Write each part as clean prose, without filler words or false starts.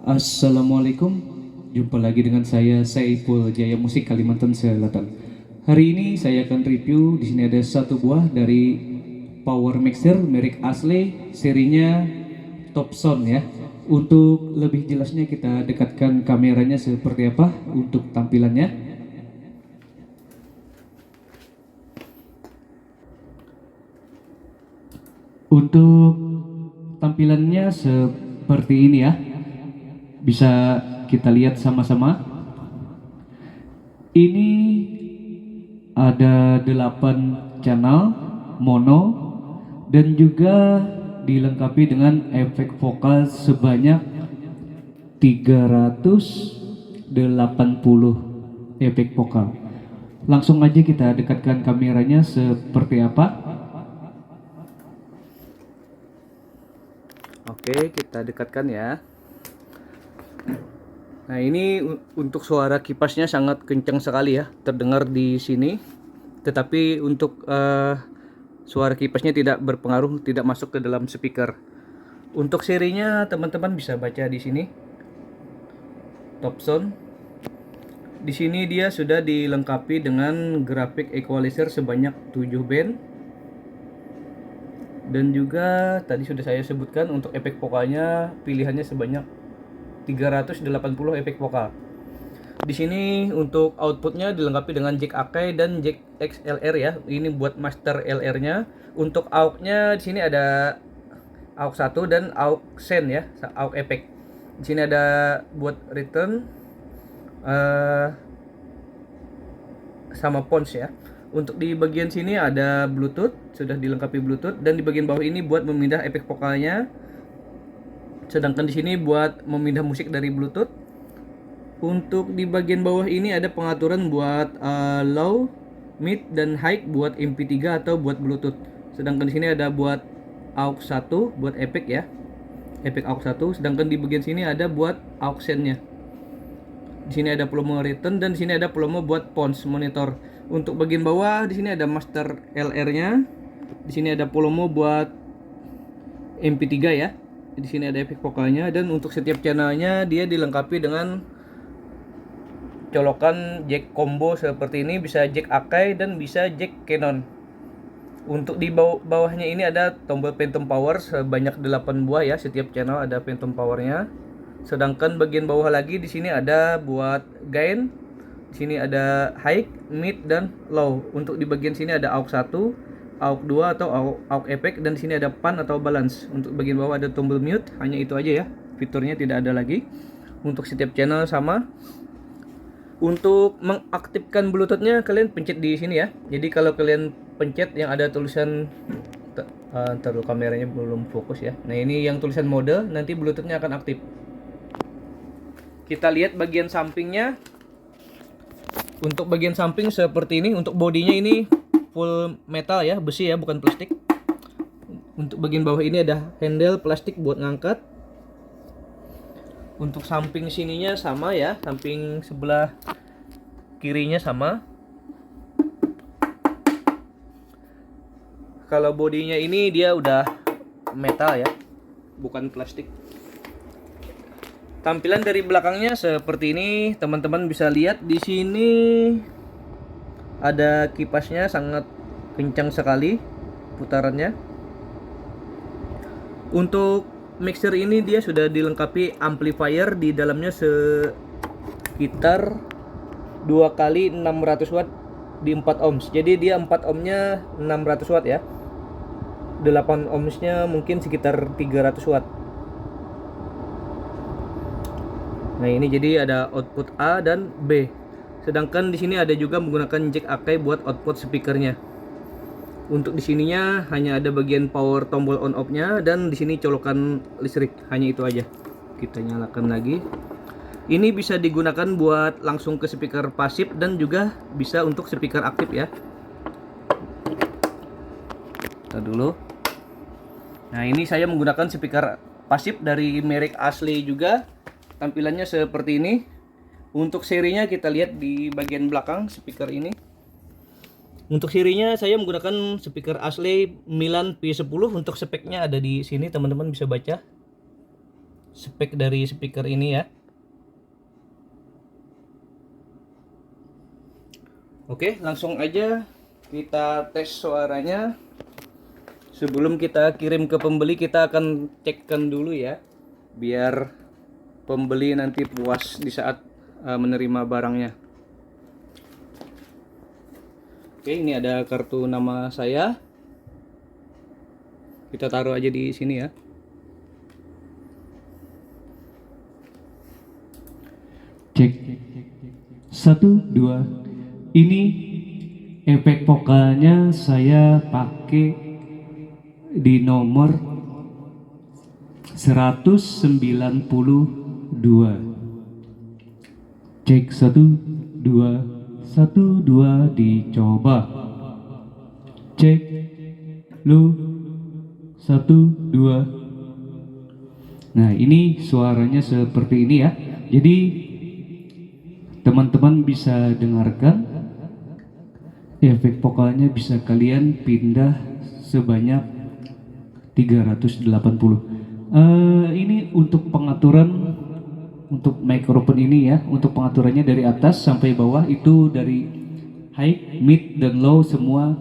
Assalamualaikum, jumpa lagi dengan saya Saiful Jaya Musik Kalimantan Selatan. Hari ini saya akan review. Di sini ada satu buah dari power mixer merek Ashley, serinya Top Sound ya. Untuk lebih jelasnya kita dekatkan kameranya seperti apa untuk tampilannya. Untuk tampilannya seperti ini ya. Bisa kita lihat sama-sama. Ini ada 8 channel mono dan juga dilengkapi dengan efek vokal sebanyak 380 efek vokal. Langsung aja kita dekatkan kameranya seperti apa. Oke, kita dekatkan ya. Nah, ini untuk suara kipasnya sangat kencang sekali ya, terdengar di sini. Tetapi untuk suara kipasnya tidak berpengaruh, tidak masuk ke dalam speaker. Untuk serinya teman-teman bisa baca di sini. Top Sound. Di sini dia sudah dilengkapi dengan grafik equalizer sebanyak 7 band. Dan juga tadi sudah saya sebutkan untuk efek vokalnya pilihannya sebanyak 380 efek vokal. Di sini untuk outputnya dilengkapi dengan jack Akai dan jack XLR ya. Ini buat master LR-nya. Untuk AUX-nya di sini ada AUX 1 dan AUX Sen ya, AUX efek. Di sini ada buat return sama pons ya. Untuk di bagian sini ada Bluetooth, sudah dilengkapi Bluetooth, dan di bagian bawah ini buat memindah efek vokalnya. Sedangkan di sini buat memindah musik dari Bluetooth. Untuk di bagian bawah ini ada pengaturan buat low, mid, dan high buat MP3 atau buat Bluetooth. Sedangkan di sini ada buat AUX 1 buat efek ya, efek AUX 1. Sedangkan di bagian sini ada buat AUX Sen-nya. Di sini ada volume return dan di sini ada volume buat pons monitor. Untuk bagian bawah di sini ada master LR-nya. Di sini ada volume buat MP3 ya. Di sini ada efek vokalnya, dan untuk setiap channelnya dia dilengkapi dengan colokan jack combo seperti ini, bisa jack Akai dan bisa jack Canon. Untuk di bawahnya ini ada tombol phantom power sebanyak 8 buah ya, setiap channel ada phantom powernya. Sedangkan bagian bawah lagi di sini ada buat gain. Di sini ada high, mid, dan low. Untuk di bagian sini ada AUX 1, AUX 2 atau AUX efek, dan di sini ada pan atau balance. Untuk bagian bawah ada tombol mute, hanya itu aja ya. Fiturnya tidak ada lagi. Untuk setiap channel sama. Untuk mengaktifkan Bluetooth-nya kalian pencet di sini ya. Jadi kalau kalian pencet yang ada tulisan taruh kameranya belum fokus ya. Nah, ini yang tulisan mode, nanti Bluetooth-nya akan aktif. Kita lihat bagian sampingnya. Untuk bagian samping seperti ini. Untuk bodinya ini full metal ya, besi ya, bukan plastik. Untuk bagian bawah ini ada handle plastik buat ngangkat. Untuk samping sininya sama ya, samping sebelah kirinya sama. Kalau bodinya ini dia udah metal ya, bukan plastik. Tampilan dari belakangnya seperti ini, teman-teman bisa lihat di sini ada kipasnya sangat kencang sekali putarannya. Untuk mixer ini dia sudah dilengkapi amplifier di dalamnya sekitar 2 kali 600 watt di 4 ohms. Jadi dia 4 ohmnya 600 watt ya. 8 ohmsnya mungkin sekitar 300 watt. Nah, ini jadi ada output A dan B. Sedangkan di sini ada juga menggunakan jack Akai buat output speakernya. Untuk di sininya hanya ada bagian power tombol on off-nya, dan di sini colokan listrik, hanya itu aja. Kita nyalakan lagi. Ini bisa digunakan buat langsung ke speaker pasif dan juga bisa untuk speaker aktif ya. Kita dulu. Nah, ini saya menggunakan speaker pasif dari merek Ashley juga. Tampilannya seperti ini. Untuk serinya kita lihat di bagian belakang speaker ini. Untuk serinya saya menggunakan speaker Ashley Milan P10. Untuk speknya ada di sini, teman-teman bisa baca. spek dari speaker ini ya. Oke, langsung aja kita tes suaranya. Sebelum kita kirim ke pembeli, kita akan cekkan dulu ya, biar pembeli nanti puas di saat menerima barangnya. Oke, ini ada kartu nama saya. Kita taruh aja di sini ya. Cek 1 2. Ini efek vokalnya saya pakai di nomor 192. Cek 1 2 1 2 dicoba. Cek lu 1 2. Nah, ini suaranya seperti ini ya. Jadi teman-teman bisa dengarkan efek vokalnya, bisa kalian pindah sebanyak 380. Ini untuk pengaturan untuk mikrofon ini ya, untuk pengaturannya dari atas sampai bawah itu dari high, mid, dan low semua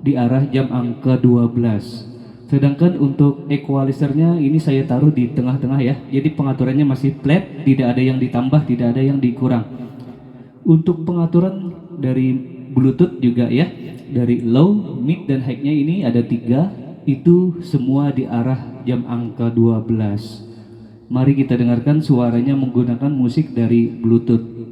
di arah jam angka 12. Sedangkan untuk equalizernya ini saya taruh di tengah-tengah ya. Jadi pengaturannya masih flat, tidak ada yang ditambah, tidak ada yang dikurang. Untuk pengaturan dari Bluetooth juga ya, dari low, mid, dan high-nya ini ada 3. Itu semua di arah jam angka 12. Mari kita dengarkan suaranya menggunakan musik dari Bluetooth.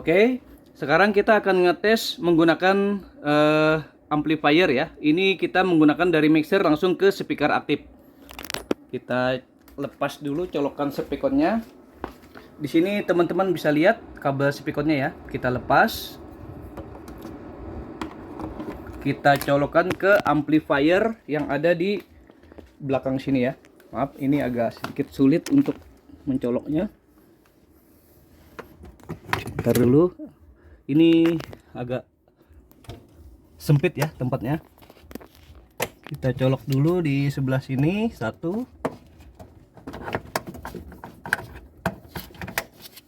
Oke, sekarang kita akan ngetes menggunakan amplifier ya. Ini kita menggunakan dari mixer langsung ke speaker aktif. Kita lepas dulu colokan speakernya. Di sini teman-teman bisa lihat kabel speakernya ya. Kita lepas. Kita colokan ke amplifier yang ada di belakang sini ya. Maaf, ini agak sedikit sulit untuk mencoloknya. Ntar dulu, ini agak sempit ya tempatnya. Kita colok dulu di sebelah sini satu.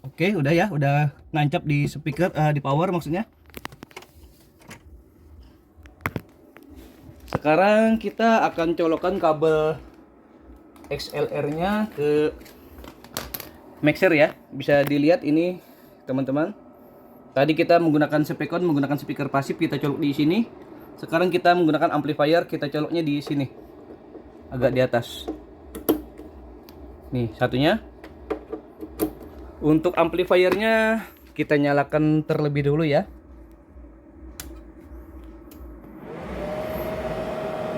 Oke, udah ya, udah nancap di speaker, di power maksudnya. Sekarang kita akan colokkan kabel XLR-nya ke mixer ya. Bisa dilihat ini teman-teman. Tadi kita menggunakan speaker pasif, kita colok di sini. Sekarang kita menggunakan amplifier, kita coloknya di sini, agak di atas. Nih satunya. Untuk amplifiernya kita nyalakan terlebih dulu ya.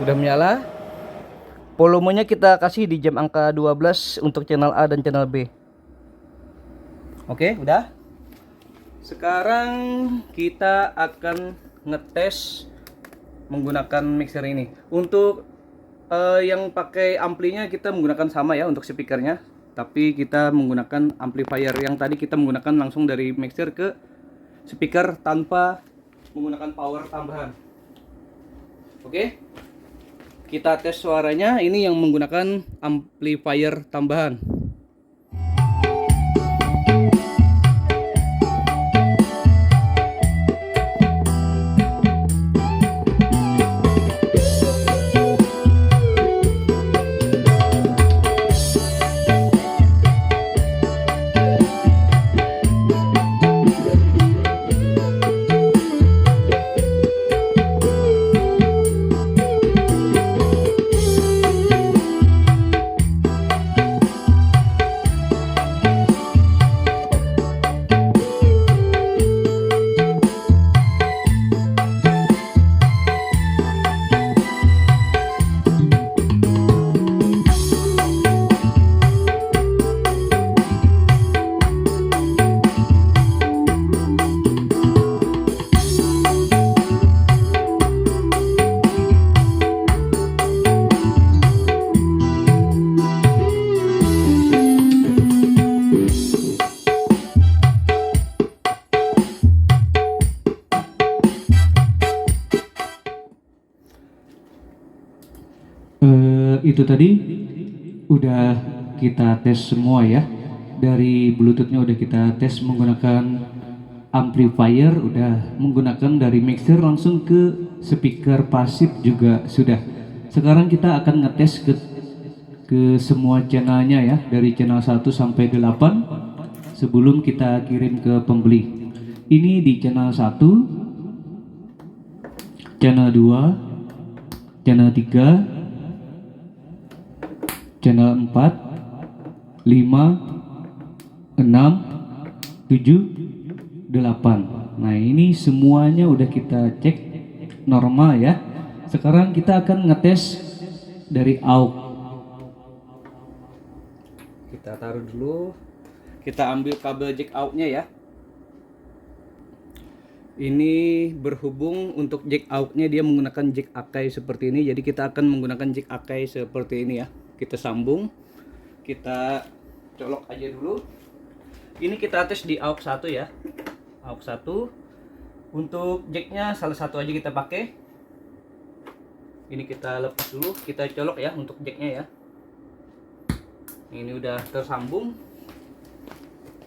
Udah menyala. Volumenya kita kasih di jam angka 12 untuk channel A dan channel B. Oke, udah. Sekarang kita akan ngetes menggunakan mixer ini. Untuk yang pakai amplinya kita menggunakan sama ya untuk speakernya, tapi kita menggunakan amplifier. Yang tadi kita menggunakan langsung dari mixer ke speaker tanpa menggunakan power tambahan. Oke, kita tes suaranya. Ini yang menggunakan amplifier tambahan. Itu tadi udah kita tes semua ya. Dari Bluetoothnya udah kita tes menggunakan amplifier, udah menggunakan dari mixer langsung ke speaker pasif juga sudah. Sekarang kita akan ngetes ke semua channelnya ya, dari channel 1 sampai 8 sebelum kita kirim ke pembeli. Ini di channel 1, channel 2, channel 3, channel 4, 5, 6, 7, 8. Nah, ini semuanya udah kita cek normal ya. Sekarang kita akan ngetes dari AUX. Kita taruh dulu. Kita ambil kabel jack out-nya ya. Ini berhubung untuk jack out-nya dia menggunakan jack Akai seperti ini. Jadi kita akan menggunakan jack Akai seperti ini ya. Kita sambung. Kita colok aja dulu. Ini kita tes di AUX 1 ya. AUX 1. Untuk jacknya salah satu aja kita pakai. Ini kita lepas dulu. Kita colok ya untuk jacknya ya. Ini udah tersambung.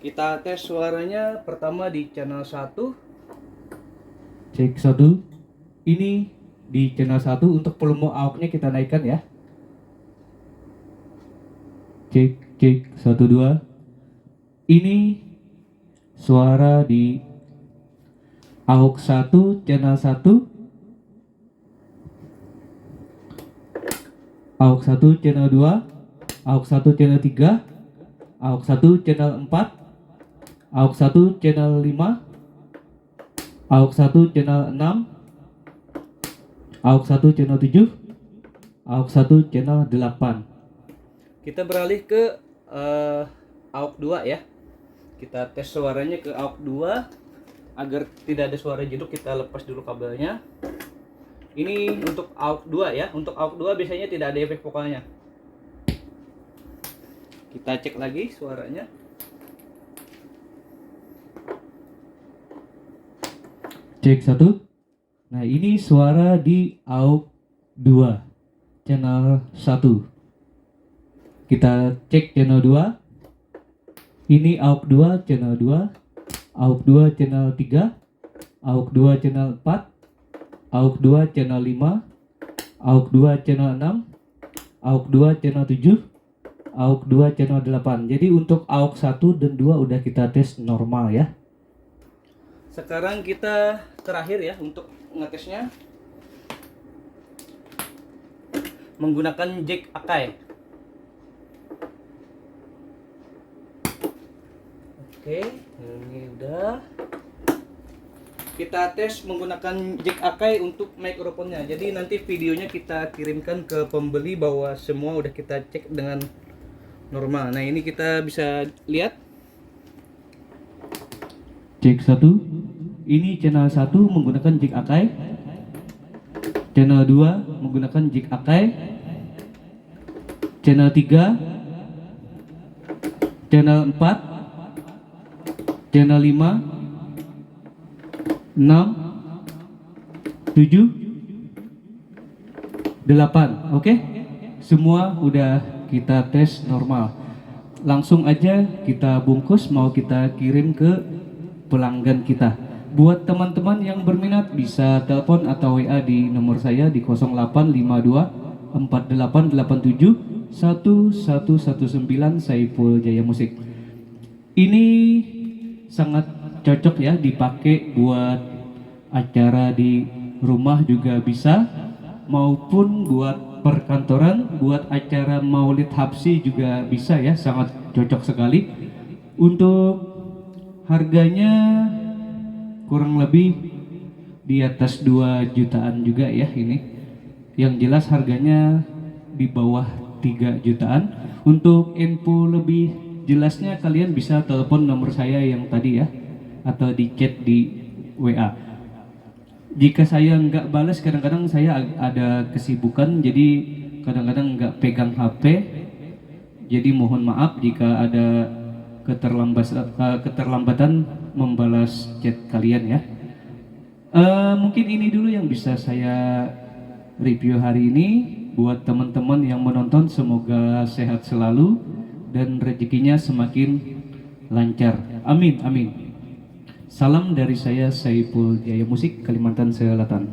Kita tes suaranya pertama di channel 1. Cek 1. Ini di channel 1 untuk volume AUX-nya kita naikkan ya. Cek 1 2. Ini suara di AUX 1 channel 1. AUX 1 channel 2, AUX 1 channel 3, AUX 1 channel 4, AUX 1 channel 5, AUX 1 channel 6, AUX 1 channel 7, AUX 1 channel 8. Kita beralih ke AUX 2 ya. Kita tes suaranya ke AUX 2 agar tidak ada suara jeduk. Kita lepas dulu kabelnya. Ini untuk AUX 2 ya. Untuk AUX 2 biasanya tidak ada efek vokalnya. Kita cek lagi suaranya. Cek 1. Nah, ini suara di AUX 2 channel 1. Kita cek channel 2. Ini AUX 2 channel 2, AUX 2 channel 3, AUX 2 channel 4, AUX 2 channel 5, AUX 2 channel 6, AUX 2 channel 7, AUX 2 channel 8. Jadi untuk AUX 1 dan 2 udah kita tes normal ya. Sekarang kita terakhir ya untuk ngetesnya menggunakan jack Akai. Oke, ini udah. kita tes menggunakan jack Akai untuk mikrofonnya. Jadi nanti videonya kita kirimkan ke pembeli bahwa semua udah kita cek dengan normal. Nah, ini kita bisa lihat. Cek 1. Ini channel 1 menggunakan jack Akai. Channel 2 menggunakan jack Akai. Channel 3, channel 4, channel 5, 6, 7, 8. Oke? Semua udah kita tes normal. Langsung aja kita bungkus, mau kita kirim ke pelanggan kita. Buat teman-teman yang berminat bisa telepon atau WA di nomor saya di 0852 4887 1119 Saiful Jaya Musik. Ini sangat cocok ya dipakai buat acara di rumah juga bisa, maupun buat perkantoran, buat acara Maulid Habsi juga bisa ya, sangat cocok sekali. Untuk harganya kurang lebih di atas 2 jutaan juga ya ini. Yang jelas harganya di bawah 3 jutaan. Untuk info lebih jelasnya kalian bisa telepon nomor saya yang tadi ya, atau di chat di WA. Jika saya nggak balas, kadang-kadang saya ada kesibukan, jadi kadang-kadang nggak pegang HP. Jadi mohon maaf jika ada keterlambatan membalas chat kalian ya. Mungkin ini dulu yang bisa saya review hari ini. Buat teman-teman yang menonton, semoga sehat selalu dan rezekinya semakin lancar. Amin, amin. Salam dari saya, Saiful Jaya Musik, Kalimantan Selatan.